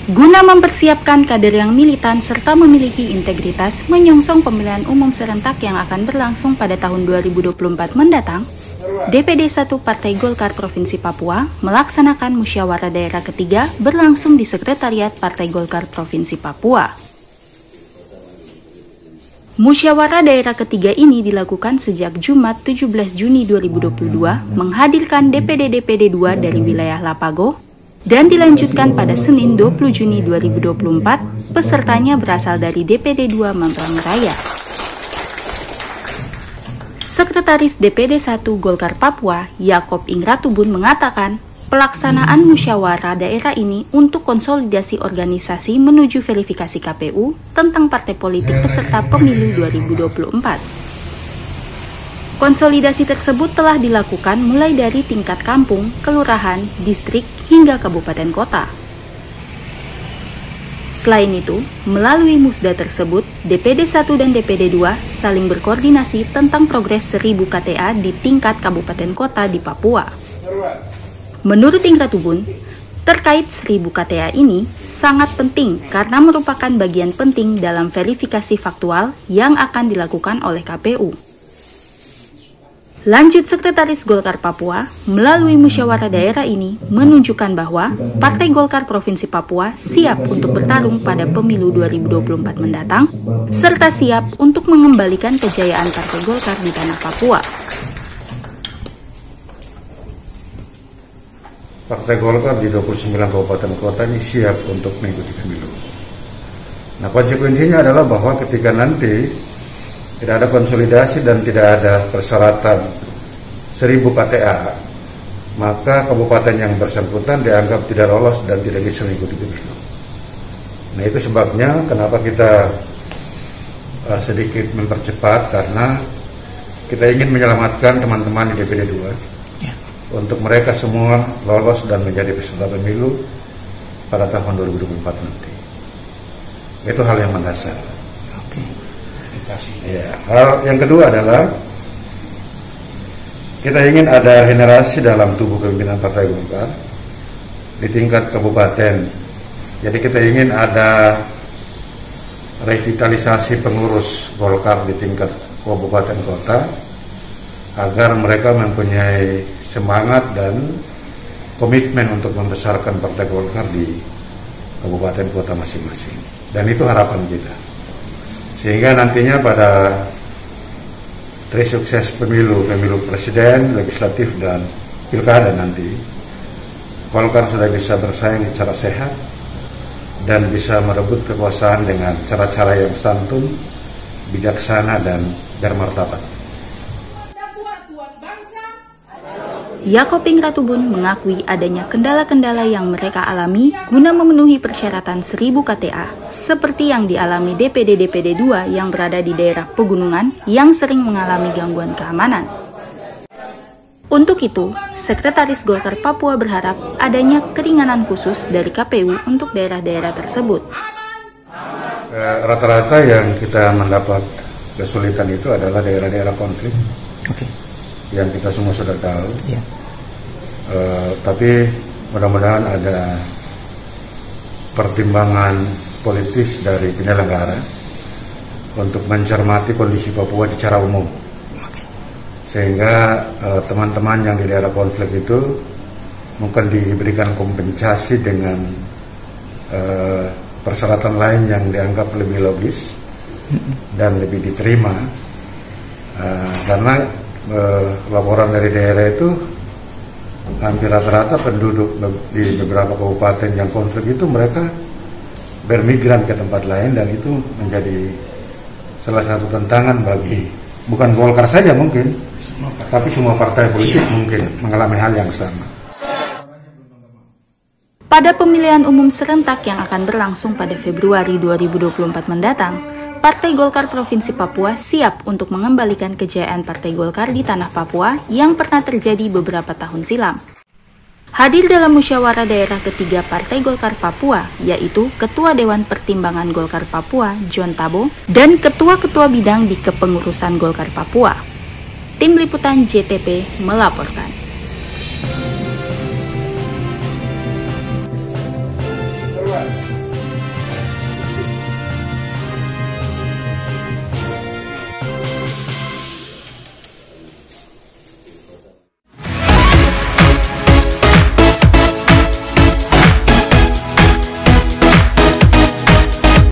Guna mempersiapkan kader yang militan serta memiliki integritas menyongsong pemilihan umum serentak yang akan berlangsung pada tahun 2024 mendatang, DPD 1 Partai Golkar Provinsi Papua melaksanakan musyawarah daerah ketiga berlangsung di Sekretariat Partai Golkar Provinsi Papua. Musyawarah daerah ketiga ini dilakukan sejak Jumat 17 Juni 2022 menghadirkan DPD-DPD 2 dari wilayah Lapago dan dilanjutkan pada Senin 20 Juni 2024, pesertanya berasal dari DPD 2 Mamprang Raya. Sekretaris DPD 1 Golkar Papua, Yakob Ingratubun mengatakan, pelaksanaan musyawarah daerah ini untuk konsolidasi organisasi menuju verifikasi KPU tentang partai politik peserta pemilu 2024. Konsolidasi tersebut telah dilakukan mulai dari tingkat kampung, kelurahan, distrik, hingga kabupaten kota. Selain itu, melalui musda tersebut, DPD 1 dan DPD 2 saling berkoordinasi tentang progres 1000 KTA di tingkat kabupaten kota di Papua. Menurut Ingratubun, terkait 1000 KTA ini sangat penting karena merupakan bagian penting dalam verifikasi faktual yang akan dilakukan oleh KPU. Lanjut Sekretaris Golkar Papua, melalui musyawarah daerah ini menunjukkan bahwa Partai Golkar Provinsi Papua siap untuk bertarung pada pemilu 2024 mendatang, serta siap untuk mengembalikan kejayaan Partai Golkar di tanah Papua. Partai Golkar di 29 kabupaten kota ini siap untuk mengikuti pemilu. Nah, konsekuensinya adalah bahwa ketika nanti tidak ada konsolidasi dan tidak ada persyaratan 1000 KTA, maka kabupaten yang bersangkutan dianggap tidak lolos dan tidak bisa mengikuti pemilu. Nah, itu sebabnya kenapa kita sedikit mempercepat, karena kita ingin menyelamatkan teman-teman di DPD 2 untuk mereka semua lolos dan menjadi peserta pemilu pada tahun 2024 nanti. Itu hal yang mendasar. Ya, hal yang kedua adalah kita ingin ada generasi dalam tubuh kepemimpinan Partai Golkar di tingkat kabupaten. Jadi kita ingin ada revitalisasi pengurus Golkar di tingkat kabupaten kota agar mereka mempunyai semangat dan komitmen untuk membesarkan Partai Golkar di kabupaten kota masing-masing. Dan itu harapan kita. Sehingga nantinya pada sukses pemilu presiden, legislatif, dan pilkada nanti, Golkar sudah bisa bersaing secara sehat dan bisa merebut kekuasaan dengan cara-cara yang santun, bijaksana, dan bermartabat. Yakob Ingratubun mengakui adanya kendala-kendala yang mereka alami guna memenuhi persyaratan 1000 KTA, seperti yang dialami DPD-DPD 2 yang berada di daerah pegunungan yang sering mengalami gangguan keamanan. Untuk itu, Sekretaris Golkar Papua berharap adanya keringanan khusus dari KPU untuk daerah-daerah tersebut. Rata-rata yang kita mendapat kesulitan itu adalah daerah-daerah konflik. Yang kita semua sudah tahu, tapi mudah-mudahan ada pertimbangan politis dari penyelenggara untuk mencermati kondisi Papua secara umum, sehingga teman-teman yang di daerah konflik itu mungkin diberikan kompensasi dengan persyaratan lain yang dianggap lebih logis dan lebih diterima, karena laporan dari daerah itu hampir rata-rata penduduk di beberapa kabupaten yang konflik itu mereka bermigran ke tempat lain, dan itu menjadi salah satu tantangan bagi bukan Golkar saja mungkin, tapi semua partai politik mungkin mengalami hal yang sama. Pada pemilihan umum serentak yang akan berlangsung pada Februari 2024 mendatang, Partai Golkar Provinsi Papua siap untuk mengembalikan kejayaan Partai Golkar di tanah Papua yang pernah terjadi beberapa tahun silam. Hadir dalam musyawarah daerah ketiga Partai Golkar Papua, yaitu Ketua Dewan Pertimbangan Golkar Papua, John Tabo, dan Ketua-Ketua Bidang di Kepengurusan Golkar Papua. Tim Liputan JTP melaporkan.